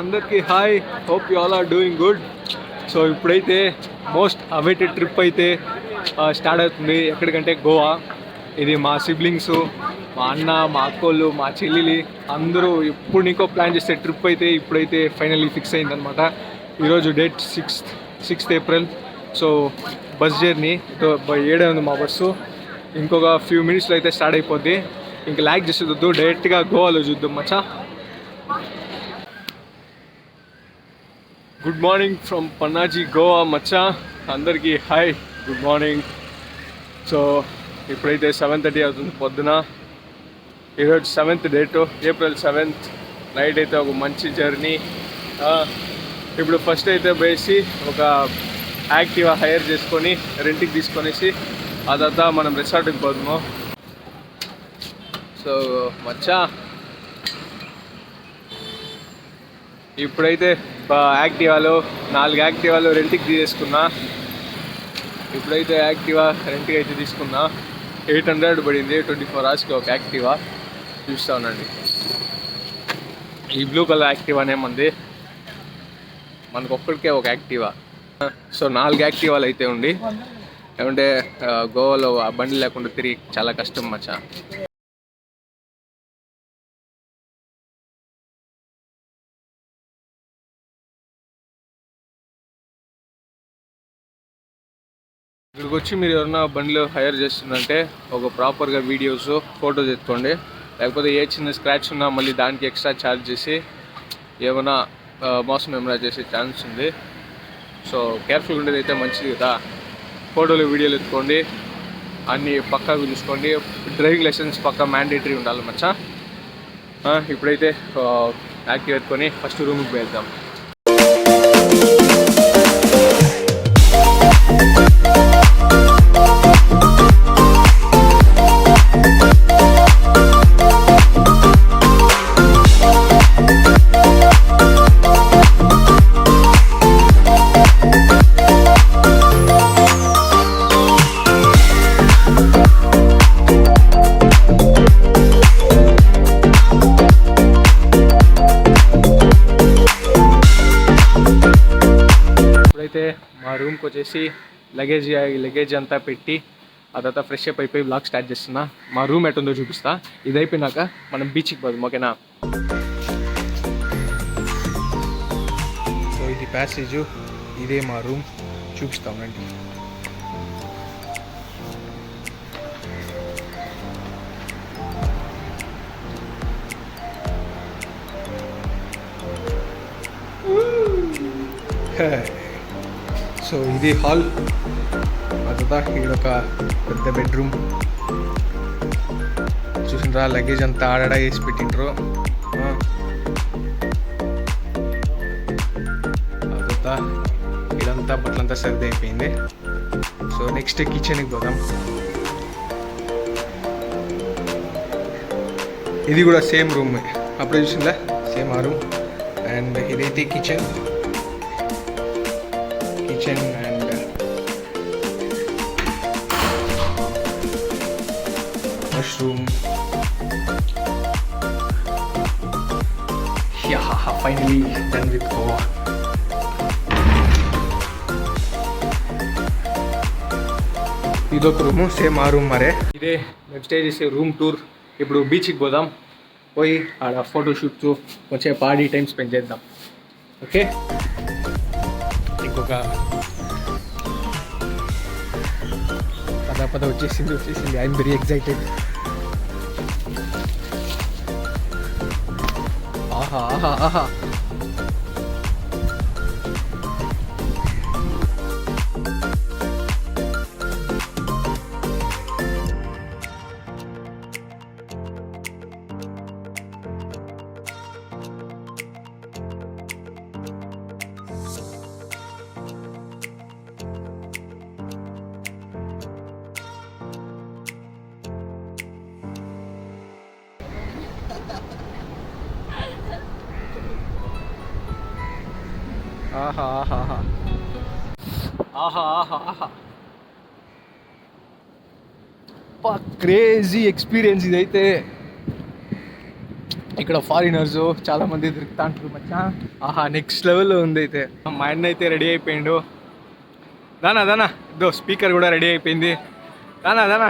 అందరికీ hi, hope you all are doing good. So ఇప్పుడైతే most awaited trip అయితే start అవుతుంది. ఎక్కడికంటే గోవా. ఇది మా సిబ్లింగ్స్, మా అన్న, మా అక్కోళ్ళు, మా చెల్లెలి అందరూ ఎప్పుడు నీకో ప్లాన్ చేసే ట్రిప్ అయితే ఇప్పుడైతే ఫైనల్లీ ఫిక్స్ అయిందనమాట. ఈరోజు date 6th April. So bus journey 7 ఉంది మా బస్సు. ఇంకొక ఫ్యూ మినిట్స్లో అయితే స్టార్ట్ అయిపోద్ది. ఇంక ల్యాక్ చేసేదొద్దు, డైరెక్ట్గా గోవాలో చూద్దాం మచ్చా. గుడ్ మార్నింగ్ ఫ్రమ్ పన్నాజీ, గోవా మచ్చా. అందరికీ హాయ్, గుడ్ మార్నింగ్. సో ఇప్పుడైతే 7:30 అవుతుంది పొద్దున. ఈరోజు 7th date, April 7th night అయితే ఒక మంచి జర్నీ. ఇప్పుడు ఫస్ట్ అయితే వేసి ఒక యాక్టివా హైర్ చేసుకొని రెంట్కి తీసుకొనేసి ఆ తర్వాత మనం రిసార్ట్కి పోదాము. సో మచ్చా ఇప్పుడైతే యాక్టివాలో 4 యాక్టివాలు రెంట్కి తీసేసుకున్నా. ఇప్పుడైతే యాక్టివా రెంట్కి అయితే తీసుకున్నా. 800 పడింది 24 hours ఒక యాక్టివా. చూస్తూ ఉండండి, ఈ బ్లూ కలర్ యాక్టివానే మంది, మనకు ఒక్కడికే ఒక యాక్టివా. సో 4 యాక్టివాలు అయితే ఉండి, ఏమంటే గోవాలో ఆ బండి లేకుండా తిరిగి చాలా కష్టం మచ్చా. ఇక్కడికి వచ్చి మీరు ఎవరన్నా బండిలో హైర్ చేస్తుందంటే ఒక ప్రాపర్గా వీడియోస్, ఫోటోస్ ఎత్తుకోండి. లేకపోతే ఏ చిన్న స్క్రాచ్ ఉన్నా మళ్ళీ దానికి ఎక్స్ట్రా ఛార్జ్ చేసి ఏమైనా మోసం ఏమైనా చేసే ఛాన్స్ ఉంది. సో కేర్ఫుల్గా ఉండేది అయితే మంచిది కదా. ఫోటోలు, వీడియోలు ఎత్తుకోండి, అన్నీ పక్కా చూసుకోండి. డ్రైవింగ్ లైసెన్స్ పక్కా మ్యాండేటరీ ఉండాలి మచ్చా. ఇప్పుడైతే యాక్టివ్ ఎత్తుకొని ఫస్ట్ రూమ్కి వెళ్దాం. మా రూమ్కి వచ్చేసి లగేజ్ అంతా పెట్టి ఆ తర్వాత ఫ్రెష్ అప్ అయిపోయి బ్లాగ్ స్టార్ట్ చేస్తున్నా. మా రూమ్ ఎటుందో చూపిస్తా. ఇది అయిపోయినాక మనం బీచ్కి పోదాం, ఓకేనా? సో ఇది ప్యాసేజు, ఇదే మా రూమ్, చూపిస్తామండి. సో ఇది హాల్, అదంతా ఈడొక పెద్ద బెడ్రూమ్. చూసినరా, లగేజ్ అంతా ఆడ వేసి పెట్టిండ్రు. అదంతా ఇదంతా బట్టలంతా సర్ది అయిపోయింది. సో నెక్స్ట్ కిచెన్కి పోదాం. ఇది కూడా సేమ్ రూమ్, అప్పుడే చూసిందా, సేమ్ ఆ రూమ్. అండ్ ఇదైతే kitchen and mushroom. Finally done with Goa. ఇదొక రూము, సేమ్ ఆ రూమ్ మరే. ఇదే మేము స్టే చేసే రూమ్ టూర్. ఇప్పుడు బీచ్కి పోదాం, పోయి ఆడ ఫోటోషూట్స్ కొంచెం పాడి టైం స్పెండ్ చేద్దాం. ఓకే, ఇంకొక పద వచ్చేసింది. I'm very excited. ఆహా ఆహా ఆహా ఆహా ఆహా ఆహా ఆహా క్రేజీ ఎక్స్పీరియన్స్ ఇదైతే. ఇక్కడ ఫారినర్స్ చాలా మంది దొరుకుతా అంటారు మచ్చా. ఆహా నెక్స్ట్ లెవెల్లో ఉంది అయితే. మా అన్న అయితే రెడీ అయిపోయిండు. దానా దానా ఇదో స్పీకర్ కూడా రెడీ అయిపోయింది. దానా దానా.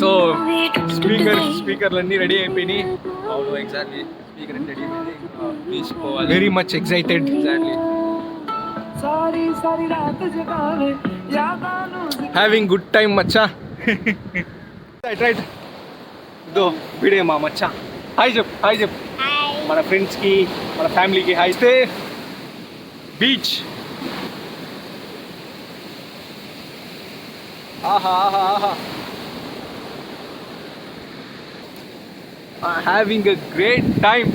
సో స్పీకర్లు అన్నీ రెడీ అయిపోయినాయి. అవును ఎగ్జాక్ట్లీ స్పీకర్ రెడీ అయిపోయింది. బీచ్ పోవాలి. Very much excited. Exactly having good time మచ్చా. రైట్ రైట్ ఇదో వీడే మా మచ్చా. హాయ్ చెప్పు హాయ్ చెప్పు మన ఫ్రెండ్స్కి మన ఫ్యామిలీకి. హాయ్ అయితే బీచ్. ఆహా ఆహా ఆహా హ్యావింగ్ ఎ గ్రేట్ టైమ్.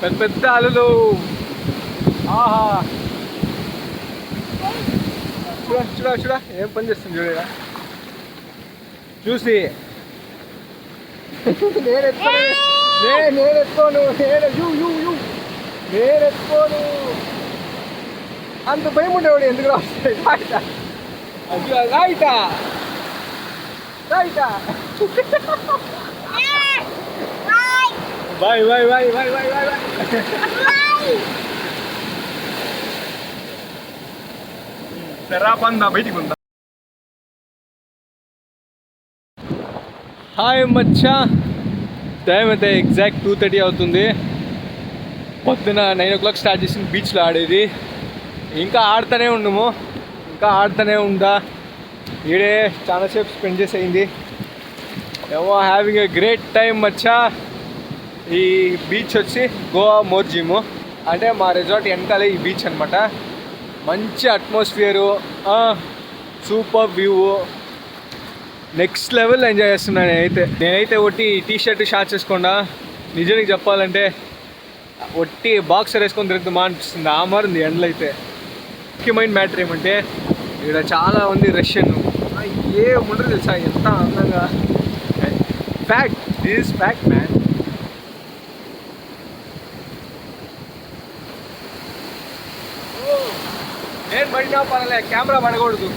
పెద్ద పెద్ద అలలు. ఆహా చూడ చూడ చూడ ఏం పని చేస్తుంది చూడరా. చూసి నేనెత్తుకోను నేనెత్తుకోను. అంత భయం ఉండేవాడు ఎందుకు రాస్తాయి. రైటా రైటా bye bye bye bye bye bye తెరాపందా బయటికి ఉందా. హాయ్ మచ్చా. టైం అయితే ఎగ్జాక్ట్ 2:30 అవుతుంది. పొద్దున 9 o'clock స్టార్ట్ చేసిన బీచ్లో ఆడేది. ఇంకా ఆడుతూనే ఉందా. ఈడే చాలాసేపు స్పెండ్ చేసేయింది. ఏమో హ్యావింగ్ ఎ గ్రేట్ టైం మచ్చా. ఈ బీచ్ వచ్చి గోవా మోర్జిము అంటే మా రిసార్ట్ వెనకాలే ఈ బీచ్ అనమాట. మంచి atmosphere, super view, next level enjoy చేస్తున్నాను నేనైతే ఒట్టి టీషర్ట్ షార్ట్స్ వేసుకోండా నిజానికి చెప్పాలంటే ఒట్టి బాక్సర్ వేసుకొని తిరుగుతుందా అనిపిస్తుంది. ఆ మారింది ఎండలు అయితే. ముఖ్యమైన మ్యాటర్ ఏమంటే ఇక్కడ చాలా మంది రష్యన్ ఏ ఉండరు తెలుసా ఎంత అందంగా. Fact this is fact man. నేను పడినా పర్లే కెమెరా పడకూడదు.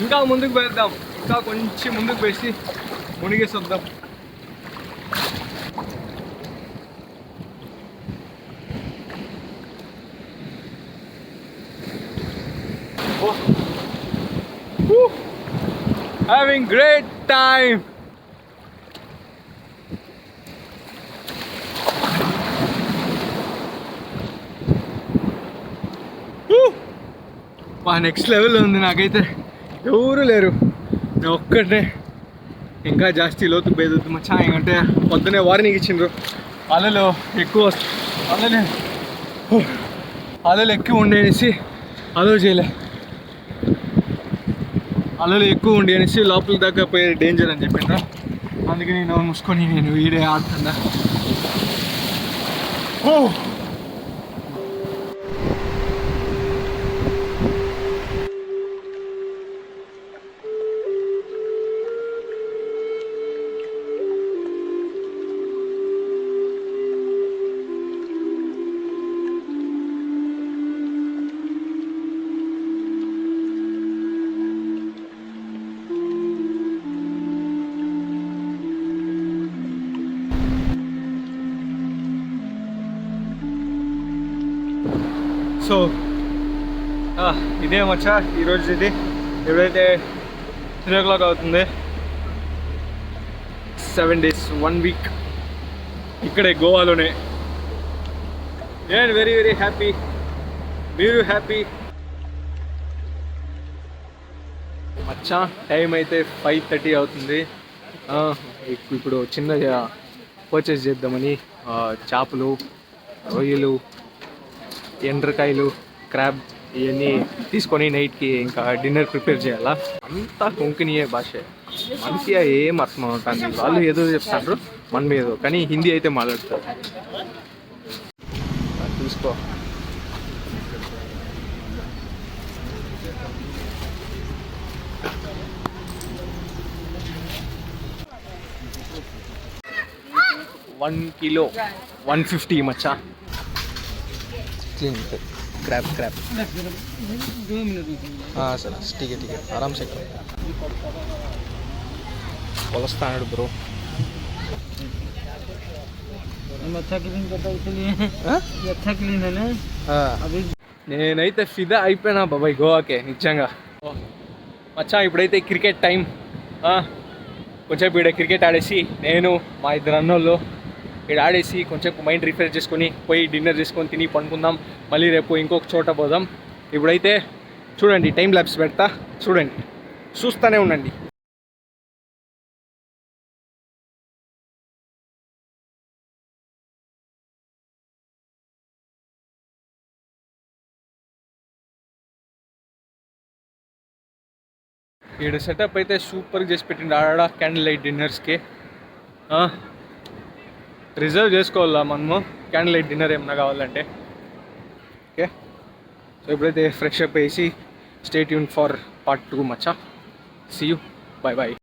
ఇంకా ముందుకు వెళ్దాం. ఇంకా కొంచెం ముందుకు వేసి మునిగేసి వద్దాం. Having great time. మా నెక్స్ట్ లెవెల్లో ఉంది. నాకైతే ఎవరు లేరు, నేను ఒక్కటే. ఇంకా జాస్తి లోతు బేదొద్దు మచ్చా. ఎందుకంటే పొద్దునే వార్నింగ్ ఇచ్చిండ్రు అలలు ఎక్కువ అలలు ఎక్కువ ఉండేసి అలలు చేయలే. అలలు ఎక్కువ ఉండి అనేసి లోపల దాకా పోయే డేంజర్ అని చెప్పిండ్రు. అందుకని నేను మూసుకొని నేను వీడే ఆడుతున్నా. సో ఇదే మచ్చా ఈరోజు. ఇది ఎప్పుడైతే 3 o'clock అవుతుంది. 7 days 1 week ఇక్కడే గోవాలోనే. నేను వెరీ వెరీ హ్యాపీ. మీరు హ్యాపీ మచ్చా. టైం అయితే 5:30 అవుతుంది. ఇప్పుడు చిన్నగా పర్చేస్ చేద్దామని చేపలు, రొయ్యలు, ఎండ్రకాయలు, క్రాబ్ ఇవన్నీ తీసుకొని నైట్కి ఇంకా డిన్నర్ ప్రిపేర్ చేయాలా. అంతా కొంకణియే భాష. మనకి ఏం అర్థం అవుతుంది. వాళ్ళు ఏదో చెప్తారు, మనం ఏదో, కానీ హిందీ అయితే మాట్లాడతారు. చూసుకో वन किलो 150 मच्छा क्लीन क्रैप क्रैप। हाँ सर ठीक है आराम से कोलस्ता ब्रो अच्छा क्लीन करता इसलिए ये अच्छा क्लीन है ना। अभी నేనైతే ఫిదా అయిపోయినా బాబాయ్ గోవాకే నిజంగా మచ్చా ఇప్పుడైతే క్రికెట్ టైం కొంచెం ఇక్కడ క్రికెట్ ఆడేసి నేను మా ఇద్దరు అన్నోళ్ళు ఇక్కడ ఆడేసి కొంచెం మైండ్ రిఫ్రెష్ చేసుకొని పోయి డిన్నర్ చేసుకొని తిని పండుకుందాం మళ్ళీ రేపు ఇంకొక చోట పోదాం ఇప్పుడైతే చూడండి టైం ల్యాబ్స్ పెడతా చూడండి చూస్తూనే ఉండండి ఇక్కడ సెటప్ అయితే సూపర్గా చేసి పెట్టిండు ఆడ క్యాండిల్ లైట్ డిన్నర్స్కి రిజర్వ్ చేసుకోవాలా మనము క్యాండిల్ లైట్ డిన్నర్ ఏమన్నా కావాలంటే ఓకే సో ఇప్పుడైతే ఫ్రెష్ అప్ వేసి stay tune for part 2 Maccha see you bye bye